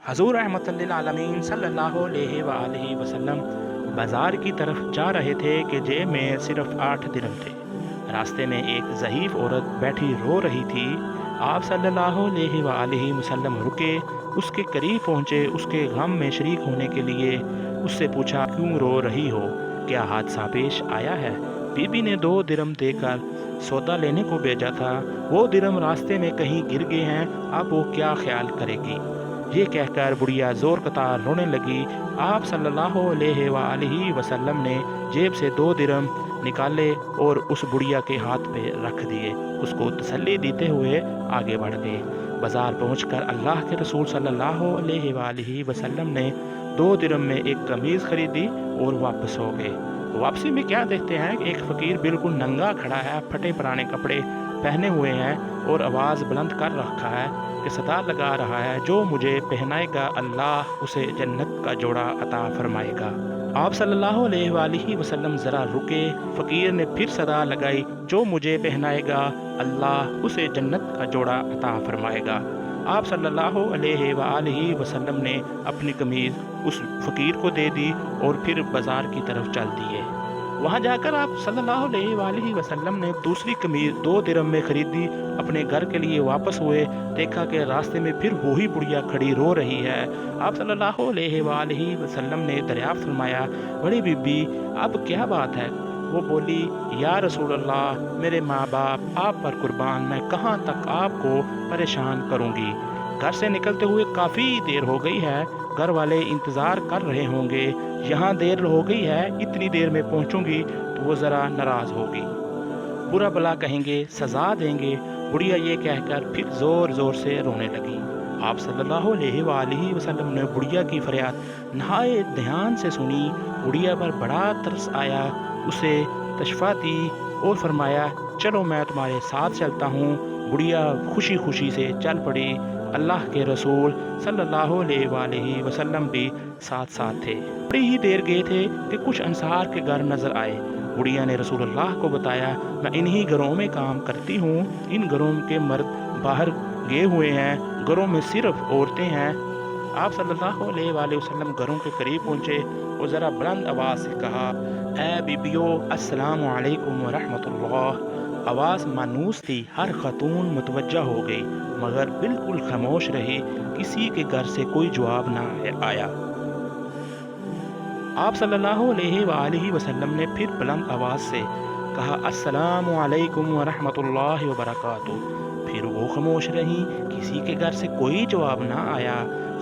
حضور رحمت للعالمین صلی اللہ علیہ وآلہ وسلم بازار کی طرف جا رہے تھے کہ جیب میں صرف 8 درہم تھے۔ راستے میں ایک ضعیف عورت بیٹھی رو رہی تھی۔ آپ صلی اللہ علیہ وآلہ وسلم رکے، اس کے قریب پہنچے، اس کے غم میں شریک ہونے کے لیے اس سے پوچھا، کیوں رو رہی ہو؟ کیا حادثہ پیش آیا ہے؟ بی بی نے 2 درہم دے کر سودا لینے کو بھیجا تھا، وہ درہم راستے میں کہیں گر گئے ہیں، اب وہ کیا خیال کرے گی؟ یہ کہہ کر بڑھیا زور قطار رونے لگی۔ آپ صلی اللہ علیہ وآلہ وسلم نے جیب سے 2 درہم نکالے اور اس بڑھیا کے ہاتھ پہ رکھ دیے، اس کو تسلی دیتے ہوئے آگے بڑھ گئے۔ بازار پہنچ کر اللہ کے رسول صلی اللہ علیہ وآلہ وسلم نے 2 درہم میں ایک قمیض خریدی اور واپس ہو گئے۔ واپسی میں کیا دیکھتے ہیں کہ ایک فقیر بالکل ننگا کھڑا ہے، پھٹے پرانے کپڑے پہنے ہوئے ہیں اور آواز بلند کر رکھا ہے کہ صدا لگا رہا ہے، جو مجھے پہنائے گا اللہ اسے جنت کا جوڑا عطا فرمائے گا۔ آپ صلی اللہ علیہ وآلہ وسلم ذرا رکے، فقیر نے پھر صدا لگائی، جو مجھے پہنائے گا اللہ اسے جنت کا جوڑا عطا فرمائے گا۔ آپ صلی اللہ علیہ وآلہ وسلم نے اپنی قمیض اس فقیر کو دے دی اور پھر بازار کی طرف چل دیے۔ وہاں جا کر آپ صلی اللہ علیہ وآلہ وسلم نے دوسری قمیض 2 درہم میں خریدی، اپنے گھر کے لیے واپس ہوئے، دیکھا کہ راستے میں پھر وہی بڑھیا کھڑی رو رہی ہے۔ آپ صلی اللہ علیہ وآلہ وسلم نے دریافت فرمایا، بڑی بی بی اب کیا بات ہے؟ وہ بولی، یا رسول اللہ، میرے ماں باپ آپ پر قربان، میں کہاں تک آپ کو پریشان کروں گی؟ گھر سے نکلتے ہوئے کافی دیر ہو گئی ہے، گھر والے انتظار کر رہے ہوں گے، یہاں دیر ہو گئی ہے، اتنی دیر میں پہنچوں گی تو وہ ذرا ناراض ہوگی، برا بلا کہیں گے، سزا دیں گے۔ بڑھیا یہ کہہ کر پھر زور زور سے رونے لگی۔ آپ صلی اللہ علیہ وآلہ وسلم نے بڑھیا کی فریاد نہایت دھیان سے سنی، بڑھیا پر بڑا ترس آیا، اسے تشفیع دی اور فرمایا، چلو میں تمہارے ساتھ چلتا ہوں۔ بڑھیا خوشی خوشی سے چل پڑی۔ اللہ کے رسول صلی اللہ علیہ وآلہ وسلم بھی ساتھ ساتھ تھے۔ بڑی ہی دیر گئے تھے کہ کچھ انصار کے گھر نظر آئے۔ بڑھیا نے رسول اللہ کو بتایا، میں انہی گھروں میں کام کرتی ہوں، ان گھروں کے مرد باہر گئے ہوئے ہیں، گھروں میں صرف عورتیں ہیں۔ آپ صلی اللہ علیہ وآلہ وسلم گھروں کے قریب پہنچے اور ذرا بلند آواز سے کہا، اے بیبیو السلام علیکم ورحمۃ اللہ۔ آواز مانوس تھی، ہر خاتون متوجہ ہو گئی، مگر بالکل خاموش رہی، کسی کے گھر سے کوئی جواب نہ آیا۔ آپ صلی اللہ علیہ وآلہ وسلم نے پھر بلند آواز سے کہا، السلام علیکم ورحمۃ اللہ وبرکاتہ۔ پھر وہ خاموش رہیں، کسی کے گھر سے کوئی جواب نہ آیا۔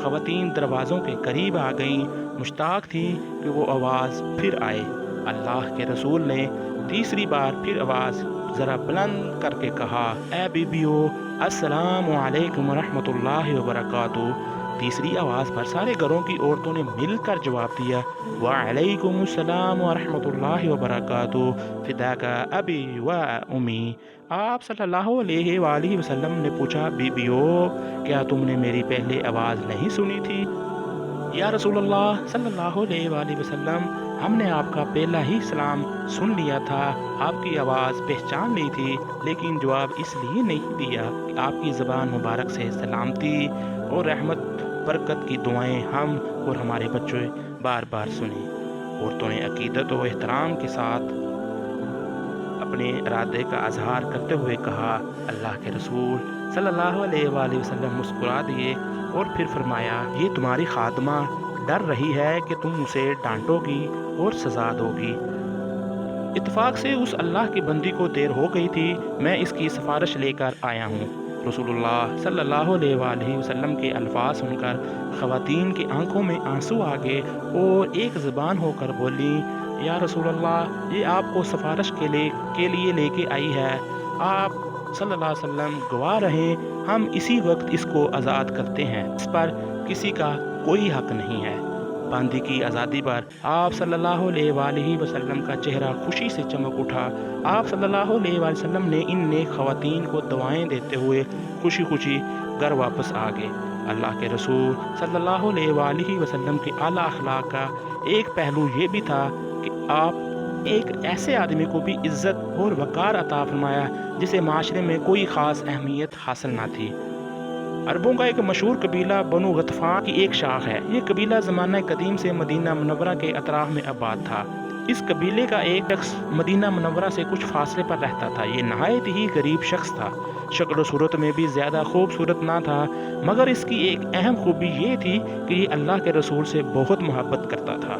خواتین دروازوں کے قریب آ گئیں، مشتاق تھیں کہ وہ آواز پھر آئے۔ اللہ کے رسول نے تیسری بار پھر آواز ذرا بلند کر کے کہا، اے بیبیو السلام علیکم ورحمۃ اللہ وبرکاتہ۔ تیسری آواز پر سارے گھروں کی عورتوں نے مل کر جواب دیا، وعلیکم السلام ورحمۃ اللہ وبرکاتہ، فداک ابی و امی۔ آپ صلی اللہ علیہ وآلہ وسلم نے پوچھا، بیبیو کیا تم نے میری پہلے آواز نہیں سنی تھی؟ یا رسول اللہ صلی اللہ علیہ وآلہ وسلم، ہم نے آپ کا پہلا ہی سلام سن لیا تھا، آپ کی آواز پہچان لی تھی، لیکن جواب اس لیے نہیں دیا کہ آپ کی زبان مبارک سے سلامتی اور رحمت برکت کی دعائیں ہم اور ہمارے بچے بار بار سنیں۔ عورتوں نے عقیدت و احترام کے ساتھ اپنے ارادے کا اظہار کرتے ہوئے کہا، اللہ کے رسول صلی اللہ علیہ وآلہ وسلم مسکرا دیے اور پھر فرمایا، یہ تمہاری خادمہ ڈر رہی ہے کہ تم اسے ڈانٹو گی اور سزا دو گی۔ اتفاق سے اس اللہ کی بندی کو دیر ہو گئی تھی، میں اس کی سفارش لے کر آیا ہوں۔ رسول اللہ صلی اللہ علیہ وآلہ وسلم کے الفاظ سن کر خواتین کی آنکھوں میں آنسو آ گئے اور ایک زبان ہو کر بولی، یا رسول اللہ، یہ آپ کو سفارش کے لیے لے کے آئی ہے، آپ صلی اللہ علیہ وسلم گواہ رہیں، ہم اسی وقت اس کو آزاد کرتے ہیں، اس پر کسی کا کوئی حق نہیں ہے۔ باندی کی آزادی پر آپ صلی اللہ علیہ وآلہ وسلم کا چہرہ خوشی سے چمک اٹھا۔ آپ صلی اللہ علیہ وآلہ وسلم نے ان نیک خواتین کو دعائیں دیتے ہوئے خوشی خوشی گھر واپس آ گئے۔ اللہ کے رسول صلی اللہ علیہ وآلہ وسلم کے اعلیٰ اخلاق کا ایک پہلو یہ بھی تھا کہ آپ ایک ایسے آدمی کو بھی عزت اور وقار عطا فرمایا جسے معاشرے میں کوئی خاص اہمیت حاصل نہ تھی۔ عربوں کا ایک مشہور قبیلہ بنو غطفان کی ایک شاخ ہے۔ یہ قبیلہ زمانہ قدیم سے مدینہ منورہ کے اطراف میں آباد تھا۔ اس قبیلے کا ایک شخص مدینہ منورہ سے کچھ فاصلے پر رہتا تھا۔ یہ نہایت ہی غریب شخص تھا، شکل و صورت میں بھی زیادہ خوبصورت نہ تھا، مگر اس کی ایک اہم خوبی یہ تھی کہ یہ اللہ کے رسول سے بہت محبت کرتا تھا۔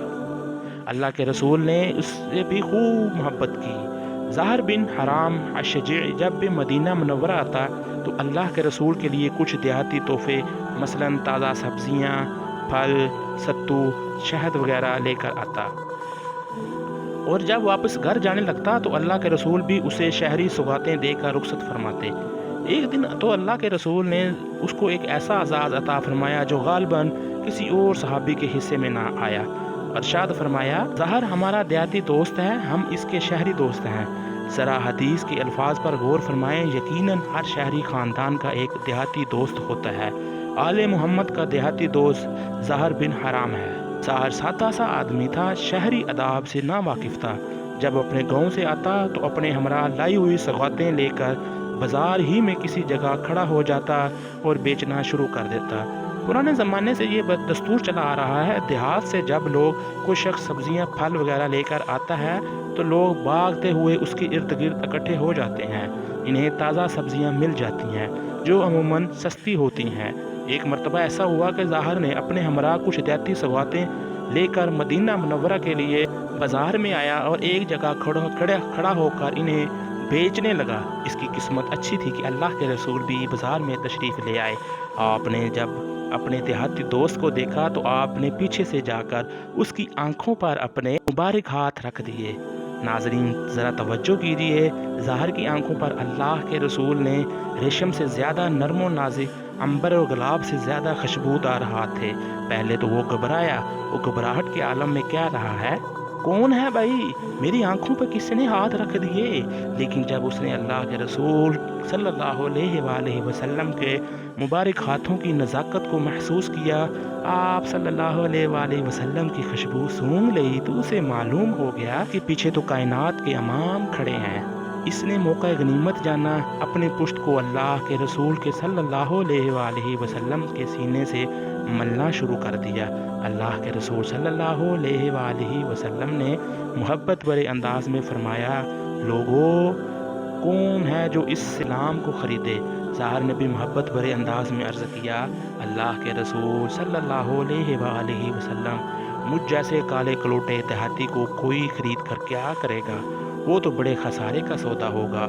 اللہ کے رسول نے اس سے بھی خوب محبت کی۔ زہر بن حرام الشجعی جب بھی مدینہ منورہ آتا تو اللہ کے رسول کے لیے کچھ دیہاتی تحفے مثلاً تازہ سبزیاں، پھل، ستو، شہد وغیرہ لے کر آتا، اور جب واپس گھر جانے لگتا تو اللہ کے رسول بھی اسے شہری سوغاتیں دے کر رخصت فرماتے۔ ایک دن تو اللہ کے رسول نے اس کو ایک ایسا اعزاز عطا فرمایا جو غالباً کسی اور صحابی کے حصے میں نہ آیا۔ ارشاد فرمایا، زہر ہمارا دیہاتی دوست ہے، ہم اس کے شہری دوست ہیں۔ ذرا حدیث کے الفاظ پر غور فرمائیں۔ یقیناً ہر شہری خاندان کا ایک دیہاتی دوست ہوتا ہے۔ آل محمد کا دیہاتی دوست زہر بن حرام ہے۔ زہر سادہ سا آدمی تھا، شہری آداب سے نا واقف تھا۔ جب اپنے گاؤں سے آتا تو اپنے ہمراہ لائی ہوئی سوغاتیں لے کر بازار ہی میں کسی جگہ کھڑا ہو جاتا اور بیچنا شروع کر دیتا۔ پرانے زمانے سے یہ دستور چلا آ رہا ہے، دیہات سے جب لوگ کوئی شخص سبزیاں پھل وغیرہ لے کر آتا ہے تو لوگ بھاگتے ہوئے اس کے ارد گرد اکٹھے ہو جاتے ہیں۔ انہیں تازہ سبزیاں مل جاتی ہیں جو عموماً سستی ہوتی ہیں۔ ایک مرتبہ ایسا ہوا کہ ظاہر نے اپنے ہمراہ کچھ دیہاتی سوغاتیں لے کر مدینہ منورہ کے لیے بازار میں آیا اور ایک جگہ کھڑا ہو کر انہیں بیچنے لگا۔ اس کی قسمت اچھی تھی کہ اللہ کے رسول بھی بازار میں تشریف لے آئے۔ آپ نے جب اپنے دیہاتی دوست کو دیکھا تو آپ نے پیچھے سے جا کر اس کی آنکھوں پر اپنے مبارک ہاتھ رکھ دیے۔ ناظرین ذرا توجہ کیجیے، ظاہر کی آنکھوں پر اللہ کے رسول نے ریشم سے زیادہ نرم و نازک، عنبر اور گلاب سے زیادہ خوشبودار ہاتھ تھے۔ پہلے تو وہ گھبرایا، وہ گھبراہٹ کے عالم میں کیا رہا ہے، کون ہے بھائی، میری آنکھوں پہ کس نے ہاتھ رکھ دیے؟ لیکن جب اس نے اللہ کے رسول صلی اللہ علیہ وآلہ وسلم کے مبارک ہاتھوں کی نزاکت کو محسوس کیا، آپ صلی اللہ علیہ وآلہ وسلم کی خوشبو سونگھ لی تو اسے معلوم ہو گیا کہ پیچھے تو کائنات کے امام کھڑے ہیں۔ اس نے موقع غنیمت جانا، اپنے پشت کو اللہ کے رسول کے صلی اللہ علیہ وآلہ وسلم کے سینے سے ملنا شروع کر دیا۔ اللہ کے رسول صلی اللہ علیہ وآلہ وسلم نے محبت بھرے انداز میں فرمایا، لوگو کون ہے جو اس سلام کو خریدے؟ ظاہر نے بھی محبت بھرے انداز میں عرض کیا، اللہ کے رسول صلی اللہ علیہ وآلہ وسلم، مجھ جیسے کالے کلوٹے دیہاتی کو کوئی خرید کر کیا کرے گا، وہ تو بڑے خسارے کا سودا ہوگا۔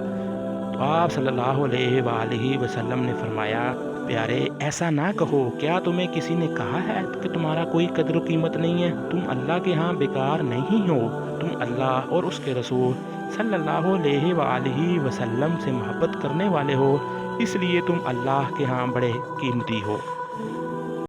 تو آپ صلی اللہ علیہ وآلہ وسلم نے فرمایا، پیارے ایسا نہ کہو، کیا تمہیں کسی نے کہا ہے کہ تمہارا کوئی قدر و قیمت نہیں ہے؟ تم اللہ کے ہاں بیکار نہیں ہو، تم اللہ اور اس کے رسول صلی اللہ علیہ وآلہ وسلم سے محبت کرنے والے ہو، اس لیے تم اللہ کے ہاں بڑے قیمتی ہو۔